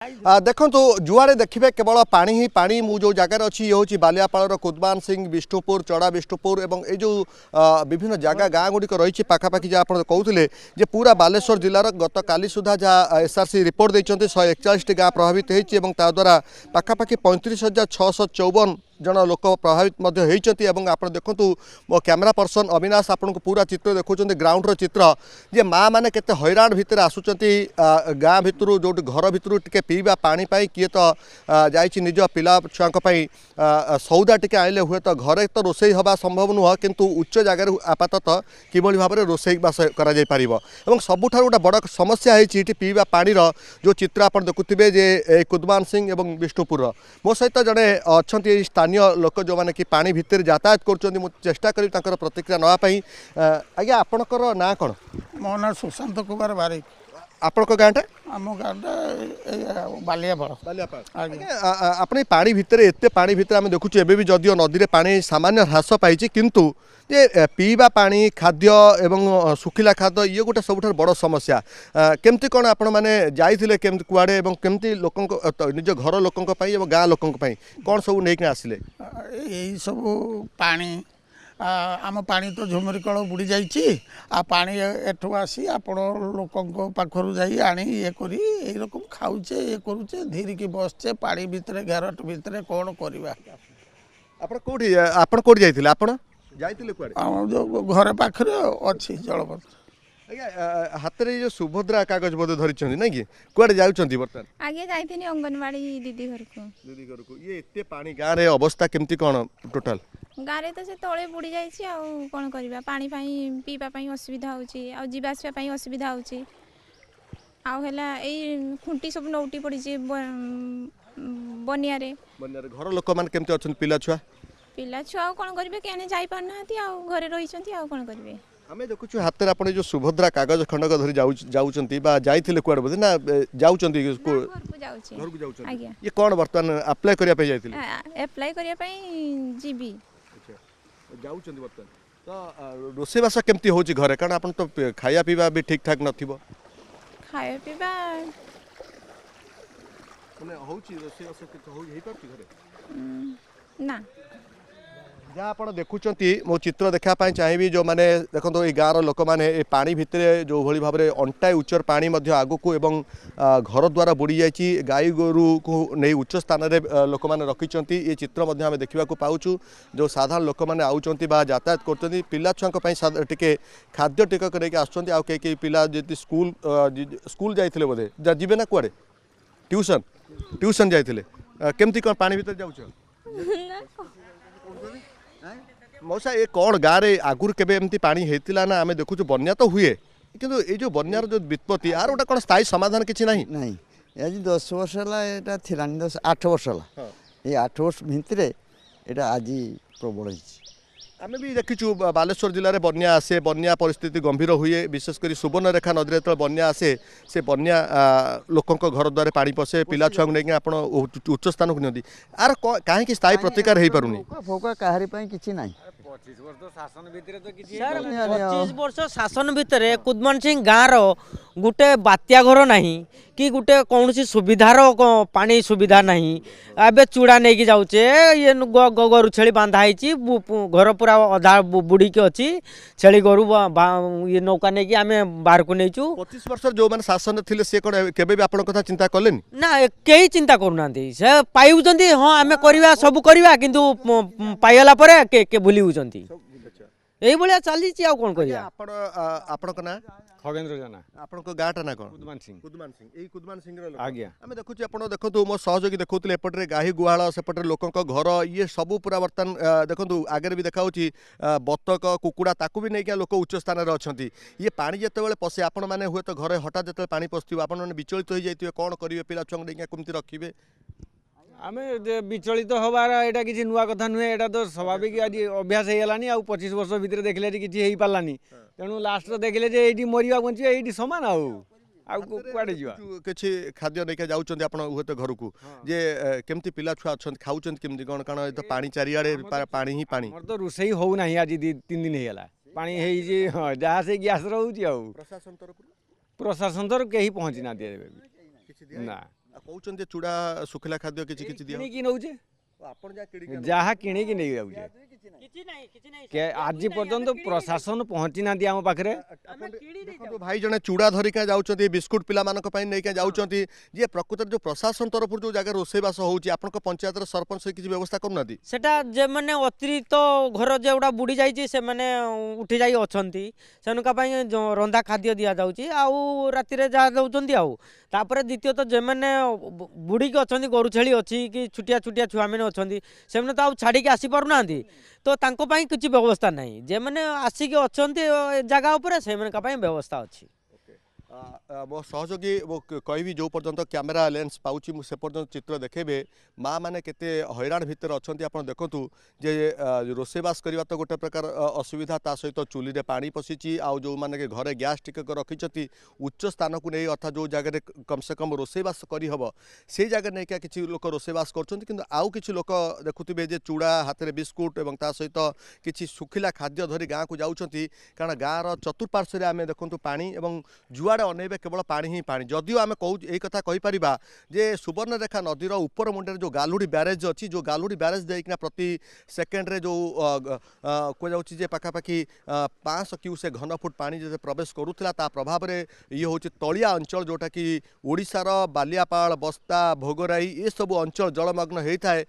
देखो जुआड़े देखिए केवल पानी ही पानी मु जो जगार अच्छी ये हूँ बालियापाड़ कुदमान सिंह विष्णुपुर चढ़ा विष्णुपुर और ये जो विभिन्न जगह गाँ गुड़िक रही पाखापाखि जहाँ आप कहते पूरा बालेश्वर जिलार गत काली सुधा जहाँ एसआरसी रिपोर्ट देते 141 गाँ प्रभावित होता द्वारा पाखापाखि 35,654 जन लोक प्रभावित आप देखु मो कैमेरा पर्सन अविनाश आपन को पूरा चित्र देखुं ग्राउंड चित्र जे माँ मैंने केते हैरान भितर आसुंच गाँ भितर जो घर भितर टे पीवा पानी किए तो जाइए निज पिला छुआ सौदा टे आइले हुए तो घरे तो रोसई हवा संभव नुह किंतु उच्च जगार आपातत कि भाव में रोसई बास कर सबुठ गोटे बड़ समस्या है पीवा पानी जो चित्र आप देखुए जे कुदमान सिंह और विष्णुपुर मो सहित जड़े अच्छा स्थानीय लोक जो मैंने कि पानी भितर यातायात कर चेष्टा करी प्रतिक्रिया नापी आज्ञा आपणकर ना कौन मो ना सुशांत कुमार बारिक आपण गाँटा आम गाँटा बालियापाड़ अपने पानी भितर एत पानी भितर आम देखुँ एवं भी जदिव नदी में पानी सामान्य ह्रास पाई किंतु जे पीवा पानी खाद्य एवं सुखिला खाद्य ये गोटे सब बड़ समस्या केमती कौन आपण मैंने जाइए केमती कुआड़े एवं केमती लोक निज घर लोकों गाँ लोकों कौन सब नहीं आसिले यही सब पानी आम पानी तो झुमरी कल बुड़ी जा पानी एठू आसी आपण लोकों पाखर जानी ये करी रकम खाऊचे ये करुचे धीरिकी बसचे पानी भितर घेरट भितर कौन करवा आपण कौट जाइए आपण जो घर पाखे अच्छी जलपथ हाथ में जो सुभद्रा कागज बोध धरी ना कि कड़े जाऊँगी बर्तमान आगे जाइए अंगनवाड़ी दीदी घर को ये एते पानी गाँव में अवस्था केमती कौन टोटाल गाँव में तो से तले बुड़ी जाइए कौन करवा पानी पीवा असुविधा होवासवाई असुविधा होई खुंटी सब नौटी पड़ी बनिया घर लोक मैंने केमती अच्छा पिला छुआ कौन करेंगे क्या जापारना घरे रही कौन करेंगे आम देखु हाथ में आपने जो सुभद्रा कागज खंडक धरी जाइए कुआड़े बोधे ना जाऊँगी ये कौन बर्तमान अप्लाई करने एप्लाई करने जीवी बर्तमान तो रोषेबास केमती हो घरे कारण आप तो खाया पीवा भी ठीक ठाक नथिबो खाया पीवा माने होची रोषेबास के होई पारती घरे ना जहाँ आप देखुं मो चित्र देखापी चाहिए जो मैंने देखो ये गाँव लोक मैंने पानी भितर जो भाई भाव में अंटाए उच्चर पानी आग को एवं घर द्वारा बुड़ी जाइए गाई गोरु को नहीं उच्च स्थान में लोक मैंने रखिंट ये चित्र आम देखा पाऊँ जो साधारण लोक मैंने आउंट यातायात कर पिला छुआ टे खाद्य टिकक नहीं आसुँच आ कई पिला स्कूल स्कूल जाइए बोधे जीवे ना कुआड़े ट्यूशन जाइए केमती कौन पानी भीतर जाऊँ मौसा ये कौन गाँव में आगुरी केबे एमती पानी होता ना आम देखु बन्या तो हुए किंतु ये जो बन्यार जो वित्पत्ति यार गोटे कौन स्थायी समाधान किसी ना नहीं आज 10 वर्ष है 8 वर्ष है ये 8 वर्ष भितर ये आज प्रबल आम भी देखीचु बालेश्वर जिले में बन्या आसे बन्या परिस्थिति गंभीर हुए विशेषकर सुवर्णरेखा नदी जो बन्या आसे से बन्या लोकों घर द्वारा पानी पशे पिला छुआ नहीं आप उच्च स्थान को नहीं आर कहीं स्थायी प्रतिकार हो पारुनी फोका कहारी किसी ना 25 वर्ष शासन भितर कुदमान सिंह गाँव गोटे बात्या घर नहीं कि गोटे कौन सुविधार पानी सुविधा नहीं एवं चूड़ा नहीं जाऊे ये गोरु छेली बांधा घर पूरा अधा बुड़ी के अच्छी छेली गोरु ये नौका नहीं आम बाहर को नहीं 25 वर्ष जो मैंने शासन थे सी कौन के आप चिंता कले ना कई चिंता करूना से पाई हाँ आम करवा सब करवा किंतु पाइला भूली यही भाया चली कौन कर ना खगेन्द्र जाना आपण गाँटा ना कौन कुदमान सिंह कुदमान सिंह आज्ञा आम देखुँ आप देखो मो सहयोगी देखुले एपटे गाही गुहाल सेपटे लोकों घर ये सब पूरा बर्तमान देखो आगे भी देखा बतक कुकुड़ा ताकू भी नहीं लोक उच्च स्थान में अच्छा ये पानी जिते पशे आपण मैंने हुए तो घरे हठात जो पानी पशुव आप विचलित हो जाइए कौन करेंगे पिला छुआ नहीं कमी रखिए आम विचलित हबार यहाँ किसी नुआ कथा नुहे यहाँ तो स्वाभाविक आज अभ्यास हो गलानी आ 25 वर्ष भितर देखले किसी हो पारानी तेणु लास्ट देखले ये मरिया बंचिया ये सामान आड़े किसी खाद्य नहीं जाऊँच आप तो घर को जे केमती पिला छुआ अच्छा खाऊँ केमती कौन कारण तो पानी चारिआडे पानी ही पानी तो रोषई हो ना आज 3 दिन होगा पानी जहाँ से गैस रोचे प्रशासन तरफ कहीं पहुँची ना ना କହୁଛନ୍ତି ଯେ ଚୁଡ଼ା ଶୁଖିଲା ଖାଦ୍ୟ କିଛି କିଛି ଦିଅ କିଣିକି ନେଉଛେ ଆପଣ ଯାହା କିଣିକି ଯାହା କିଣିକି ନେଇ ଯାଉଛେ ଆଜି ପର୍ଯ୍ୟନ୍ତ ପ୍ରଶାସନ ପହଞ୍ଚି ନାହାନ୍ତି ଆମ ପାଖରେ ଦେଖନ୍ତୁ ଭାଇ ଜଣେ ଚୁଡ଼ା ଧରିକା ଯାଉଛନ୍ତି ବିସ୍କୁଟ ପିଲାମାନଙ୍କ ପାଇଁ ନେଇକା ଯାଉଛନ୍ତି ଯେ ପ୍ରକୃତରେ ଯେଉଁ ପ୍ରଶାସନ ତରଫରୁ ଯେଉଁ ଜାଗାରେ ରୋଷେଇବାସ ହେଉଛି ଆପଣଙ୍କ ପଞ୍ଚାୟତର ସରପଞ୍ଚ କିଛି ବ୍ୟବସ୍ଥା କରୁନାହାନ୍ତି ସେଟା ଯେମାନେ ଅତିରିକ୍ତ ଘର ଯେଉଁଟା ବୁଡ଼ି ଯାଇଛି ସେମାନେ ଉଠି ଯାଇ ଅଛନ୍ତି ସେମାନଙ୍କ ପାଇଁ ରନ୍ଧା ଖାଦ୍ୟ ଦିଆଯାଉଛି ଆଉ ରାତିରେ ଯାହା ଦେଉଛନ୍ତି ଆଉ ତାପରେ ଦ୍ୱିତୀୟତଃ ଯେମାନେ ବୁଡ଼ିକି ଅଛନ୍ତି ଗରୁ ଛେଳି ଅଛି କି ଛୋଟିଆ ଛୋଟିଆ ଛୁଆମାନେ ଅଛନ୍ତି ସେମାନେ ତ ଆଉ ଛାଡ଼ିକି ଆସିପାରୁନାହାନ୍ତି ତ ତାଙ୍କ ପାଇଁ କିଛି ବ୍ୟବସ୍ଥା ନାହିଁ ଯେମାନେ ଆସିକି ଅଛନ୍ତି ଜାଗା ଉପରେ ସେମାନଙ୍କ ପାଇଁ ବ୍ୟବସ୍ଥା ଅଛି ମୋ ସହଯୋଗୀ କହିବି ଯେଉଁ ପର୍ଯ୍ୟନ୍ତ କ୍ୟାମେରା ଲେନ୍ସ ପାଉଛି ମୁଁ ସେ ପର୍ଯ୍ୟନ୍ତ ଚିତ୍ର ଦେଖେଇବେ ମା ମାନେ କେତେ ହଇରାଣ ଭିତରେ ଅଛନ୍ତି ଆପଣ ଦେଖନ୍ତୁ ଯେ ରୋଷେଇବାସ କରିବା ତ ଗୋଟେ ପ୍ରକାର ଅସୁବିଧା ତା ସହିତ ଚୁଲିରେ ପାଣି ପଶିଛି ଆଉ ଯେଉଁମାନେ ଘରେ ଗ୍ୟାସ୍ ଟିକେ ରଖିଛନ୍ତି ଉଚ୍ଚ ସ୍ଥାନକୁ ନେଇ ଅର୍ଥାତ୍ ଯେଉଁ ଜାଗାରେ କମ୍ ସେ କମ୍ ରୋଷେଇବାସ କରିହେବ ସେଇ ଜାଗାରେ ନେଇକା କିଛି ଲୋକ ରୋଷେଇବାସ କରୁଛନ୍ତି କିନ୍ତୁ ଆଉ କିଛି ଲୋକ ଦେଖୁଥିବେ ଯେ ଚୁଡ଼ା ହାତରେ ବିସ୍କୁଟ ଏବଂ ତା ସହିତ କିଛି ଶୁଖିଲା ଖାଦ୍ୟ ଧରି ଗାଁକୁ ଯାଉଛନ୍ତି କାରଣ ଗାଁର ଚତୁଃପାର୍ଶ୍ୱରେ ଆମେ ଦେଖନ୍ତୁ ପାଣି ଏବଂ ଯୁଆଡ଼େ ଅନେଇବେ କେବଳ ପାଣି ହିଁ ପାଣି ଯଦିଓ ଆମେ କହୁ ଏଇ କଥା କହିପାରିବା ଯେ ସୁବର୍ଣ୍ଣରେଖା ନଦୀର ଉପର ମୁଣ୍ଡରେ ଯେଉଁ ଗାଲୁଡ଼ି ବ୍ୟାରେଜ୍ ଅଛି ଯେଉଁ ଗାଲୁଡ଼ି ବ୍ୟାରେଜ୍ ଦେଇକିନା ପ୍ରତି ସେକେଣ୍ଡରେ ଯେଉଁ କୁହାଯାଉଛି ଯେ ପାଖାପାଖି 500 କ୍ୟୁସେକ୍ ଘନ ଫୁଟ ପାଣି ଯେତେ ପ୍ରବେଶ କରୁଥିଲା ତା ପ୍ରଭାବରେ ଇଏ ହେଉଛି ତଳିଆ ଅଞ୍ଚଳ ଯେଉଁଟାକି ଓଡ଼ିଶାର ବାଲିଆପାଳ ବସ୍ତା ଭୋଗରାଇ ଏସବୁ ଅଞ୍ଚଳ ଜଳମଗ୍ନ ହୋଇଥାଏ